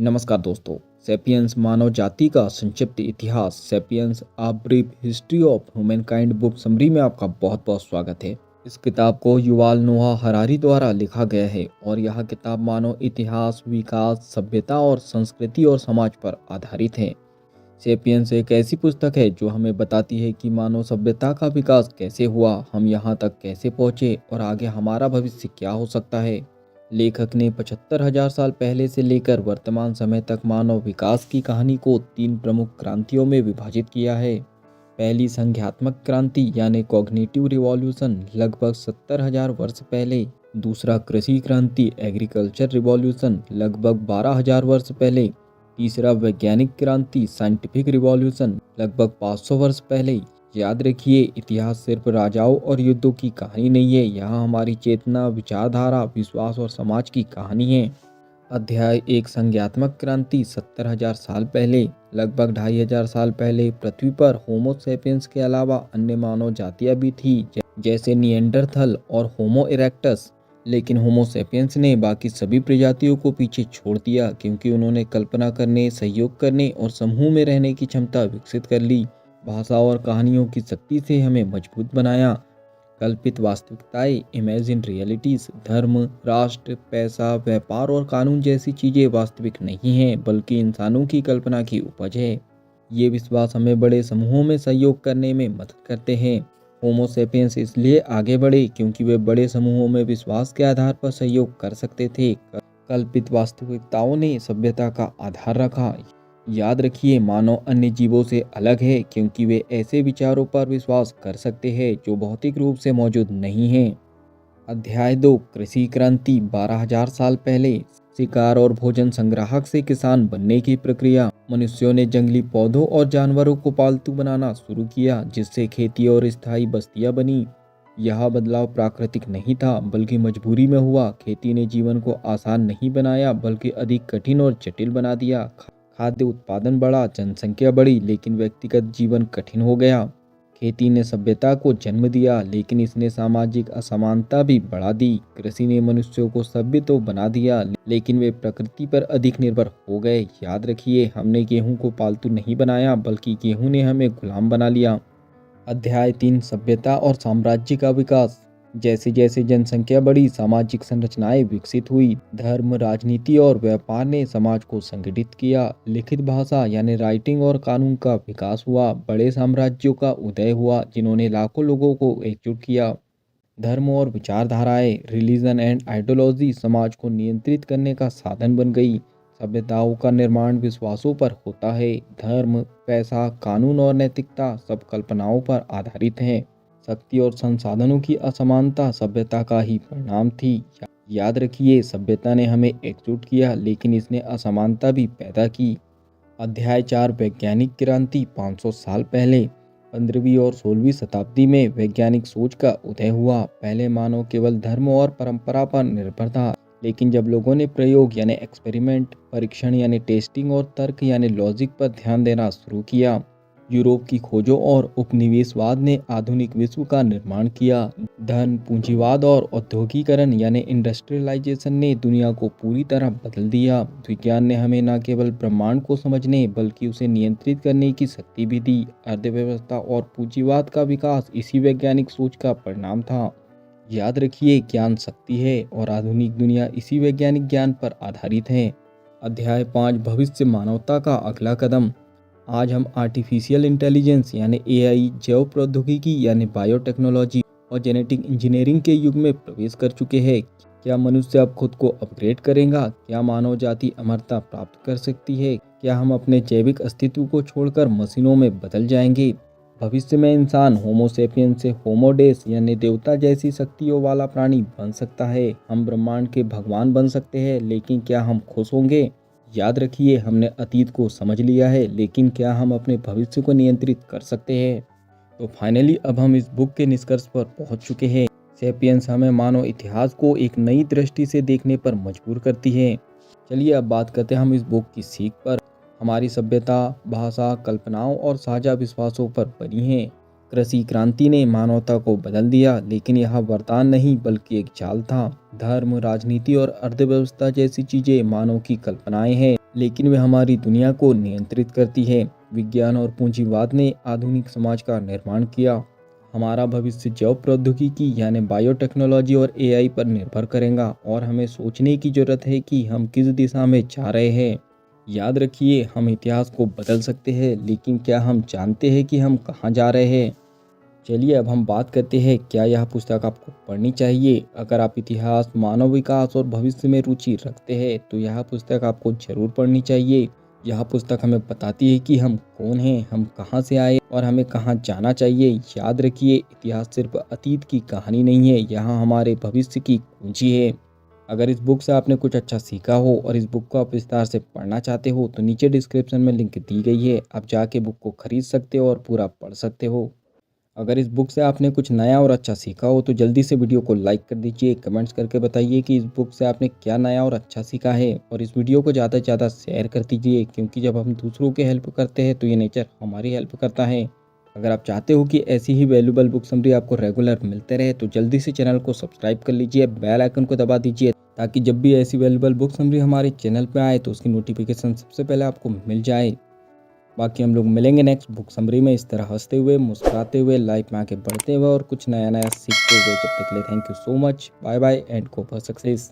नमस्कार दोस्तों। सैपियंस मानव जाति का संक्षिप्त इतिहास, Sapiens a brief history of humankind book summary में आपका बहुत बहुत स्वागत है। इस किताब को युवाल नोआ हरारी द्वारा लिखा गया है और यह किताब मानव इतिहास, विकास, सभ्यता और संस्कृति और समाज पर आधारित है। सैपियंस एक ऐसी पुस्तक है जो हमें बताती है कि मानव सभ्यता का विकास कैसे हुआ, हम यहाँ तक कैसे पहुँचे और आगे हमारा भविष्य क्या हो सकता है। लेखक ने 75,000 साल पहले से लेकर वर्तमान समय तक मानव विकास की कहानी को 3 प्रमुख क्रांतियों में विभाजित किया है। पहली संज्ञात्मक क्रांति यानी कॉग्निटिव रिवॉल्यूशन लगभग 70,000 वर्ष पहले। दूसरा कृषि क्रांति एग्रीकल्चर रिवॉल्यूशन लगभग 12,000 वर्ष पहले। तीसरा वैज्ञानिक क्रांति साइंटिफिक रिवॉल्यूशन लगभग 500 वर्ष पहले। याद रखिए, इतिहास सिर्फ राजाओं और युद्धों की कहानी नहीं है, यहाँ हमारी चेतना, विचारधारा, विश्वास और समाज की कहानी है। अध्याय 1 संज्ञात्मक क्रांति 70,000 साल पहले। लगभग 2,500 साल पहले पृथ्वी पर होमो सैपियंस के अलावा अन्य मानव जातियां भी थी, जैसे निएंडरथल और होमो इरेक्टस। लेकिन होमो सैपियंस ने बाकी सभी प्रजातियों को पीछे छोड़ दिया क्योंकि उन्होंने कल्पना करने, सहयोग करने और समूह में रहने की क्षमता विकसित कर ली। भाषा और कहानियों की शक्ति से हमें मजबूत बनाया। कल्पित वास्तविकताएं, इमेजिन रियलिटीज, धर्म, राष्ट्र, पैसा, व्यापार और कानून जैसी चीजें वास्तविक नहीं हैं, बल्कि इंसानों की कल्पना की उपज है। ये विश्वास हमें बड़े समूहों में सहयोग करने में मदद करते हैं। होमो सेपियंस इसलिए आगे बढ़े क्योंकि वे बड़े समूहों में विश्वास के आधार पर सहयोग कर सकते थे। कल्पित वास्तविकताओं ने सभ्यता का आधार रखा। याद रखिए, मानव अन्य जीवों से अलग है क्योंकि वे ऐसे विचारों पर विश्वास कर सकते हैं जो भौतिक रूप से मौजूद नहीं हैं। अध्याय 2 कृषि क्रांति 12,000 साल पहले। शिकार और भोजन संग्राहक से किसान बनने की प्रक्रिया। मनुष्यों ने जंगली पौधों और जानवरों को पालतू बनाना शुरू किया, जिससे खेती और स्थायी बस्तियां बनी। यह बदलाव प्राकृतिक नहीं था बल्कि मजबूरी में हुआ। खेती ने जीवन को आसान नहीं बनाया बल्कि अधिक कठिन और जटिल बना दिया। खाद्य उत्पादन बढ़ा, जनसंख्या बढ़ी, लेकिन व्यक्तिगत जीवन कठिन हो गया। खेती ने सभ्यता को जन्म दिया, लेकिन इसने सामाजिक असमानता भी बढ़ा दी। कृषि ने मनुष्यों को सभ्य तो बना दिया, लेकिन वे प्रकृति पर अधिक निर्भर हो गए। याद रखिए, हमने गेहूं को पालतू नहीं बनाया बल्कि गेहूं ने हमें गुलाम बना लिया। अध्याय 3 सभ्यता और साम्राज्य का विकास। जैसे जैसे जनसंख्या बढ़ी, सामाजिक संरचनाएं विकसित हुई। धर्म, राजनीति और व्यापार ने समाज को संगठित किया। लिखित भाषा यानी राइटिंग और कानून का विकास हुआ। बड़े साम्राज्यों का उदय हुआ जिन्होंने लाखों लोगों को एकजुट किया। धर्म और विचारधाराएं, रिलीजन एंड आइडियोलॉजी समाज को नियंत्रित करने का साधन बन गई। सभ्यताओं का निर्माण विश्वासों पर होता है। धर्म, पैसा, कानून और नैतिकता सब कल्पनाओं पर आधारित हैं। शक्ति और संसाधनों की असमानता सभ्यता का ही परिणाम थी। याद रखिए, सभ्यता ने हमें एकजुट किया, लेकिन इसने असमानता भी पैदा की। अध्याय 4 वैज्ञानिक क्रांति 500 साल पहले। 15वीं और 16वीं शताब्दी में वैज्ञानिक सोच का उदय हुआ। पहले मानव केवल धर्म और परंपरा पर निर्भर था, लेकिन जब लोगों ने प्रयोग यानी एक्सपेरिमेंट, परीक्षण यानी टेस्टिंग और तर्क यानी लॉजिक पर ध्यान देना शुरू किया, यूरोप की खोजों और उपनिवेशवाद ने आधुनिक विश्व का निर्माण किया। धन, पूंजीवाद और औद्योगिकरण यानी इंडस्ट्रियलाइजेशन ने दुनिया को पूरी तरह बदल दिया। विज्ञान ने हमें न केवल ब्रह्मांड को समझने बल्कि उसे नियंत्रित करने की शक्ति भी दी। अर्थव्यवस्था और पूंजीवाद का विकास इसी वैज्ञानिक सोच का परिणाम था। याद रखिए, ज्ञान शक्ति है और आधुनिक दुनिया इसी वैज्ञानिक ज्ञान पर आधारित है। अध्याय 5 भविष्य मानवता का अगला कदम। आज हम आर्टिफिशियल इंटेलिजेंस यानी एआई, जैव प्रौद्योगिकी यानी बायोटेक्नोलॉजी और जेनेटिक इंजीनियरिंग के युग में प्रवेश कर चुके हैं। क्या मनुष्य अब खुद को अपग्रेड करेगा? क्या मानव जाति अमरता प्राप्त कर सकती है? क्या हम अपने जैविक अस्तित्व को छोड़कर मशीनों में बदल जाएंगे? भविष्य में इंसान होमो सेपियंस से होमो डेस यानी देवता जैसी शक्तियों वाला प्राणी बन सकता है। हम ब्रह्मांड के भगवान बन सकते हैं, लेकिन क्या हम खुश होंगे? याद रखिए, हमने अतीत को समझ लिया है, लेकिन क्या हम अपने भविष्य को नियंत्रित कर सकते हैं? तो फाइनली अब हम इस बुक के निष्कर्ष पर पहुंच चुके हैं। सैपियंस हमें मानव इतिहास को एक नई दृष्टि से देखने पर मजबूर करती है। चलिए अब बात करते हैं हम इस बुक की सीख पर। हमारी सभ्यता, भाषा, कल्पनाओं और साझा विश्वासों पर बनी है। कृषि क्रांति ने मानवता को बदल दिया, लेकिन यह वरदान नहीं बल्कि एक जाल था। धर्म, राजनीति और अर्थव्यवस्था जैसी चीजें मानव की कल्पनाएं हैं, लेकिन वे हमारी दुनिया को नियंत्रित करती है। विज्ञान और पूंजीवाद ने आधुनिक समाज का निर्माण किया। हमारा भविष्य जैव प्रौद्योगिकी यानी बायोटेक्नोलॉजी और एआई पर निर्भर करेगा और हमें सोचने की जरूरत है कि हम किस दिशा में जा रहे हैं। याद रखिए, हम इतिहास को बदल सकते हैं, लेकिन क्या हम जानते हैं कि हम कहाँ जा रहे हैं? चलिए अब हम बात करते हैं, क्या यह पुस्तक आपको पढ़नी चाहिए? अगर आप इतिहास, मानव विकास और भविष्य में रुचि रखते हैं तो यह पुस्तक आपको जरूर पढ़नी चाहिए। यह पुस्तक हमें बताती है कि हम कौन हैं, हम कहां से आए और हमें कहां जाना चाहिए। याद रखिए, इतिहास सिर्फ अतीत की कहानी नहीं है, यह हमारे भविष्य की कुंजी है। अगर इस बुक से आपने कुछ अच्छा सीखा हो और इस बुक को आप विस्तार से पढ़ना चाहते हो तो नीचे डिस्क्रिप्शन में लिंक दी गई है, आप जाके बुक को खरीद सकते हो और पूरा पढ़ सकते हो। अगर इस बुक से आपने कुछ नया और अच्छा सीखा हो तो जल्दी से वीडियो को लाइक कर दीजिए, कमेंट्स करके बताइए कि इस बुक से आपने क्या नया और अच्छा सीखा है, और इस वीडियो को ज़्यादा से ज़्यादा शेयर कर दीजिए, क्योंकि जब हम दूसरों की हेल्प करते हैं तो ये नेचर हमारी हेल्प करता है। अगर आप चाहते हो कि ऐसी ही वैल्यूबल बुक समरी आपको रेगुलर मिलते रहे तो जल्दी से चैनल को सब्सक्राइब कर लीजिए, बेल आइकन को दबा दीजिए, ताकि जब भी ऐसी वैल्यूबल बुक समरी हमारे चैनल पर आए तो उसकी नोटिफिकेशन सबसे पहले आपको मिल जाए। बाकी हम लोग मिलेंगे नेक्स्ट बुक समरी में, इस तरह हंसते हुए, मुस्कुराते हुए, लाइफ में आगे बढ़ते हुए और कुछ नया नया सीखते हुए। जब तक के लिए thank you so much, bye bye and go for success.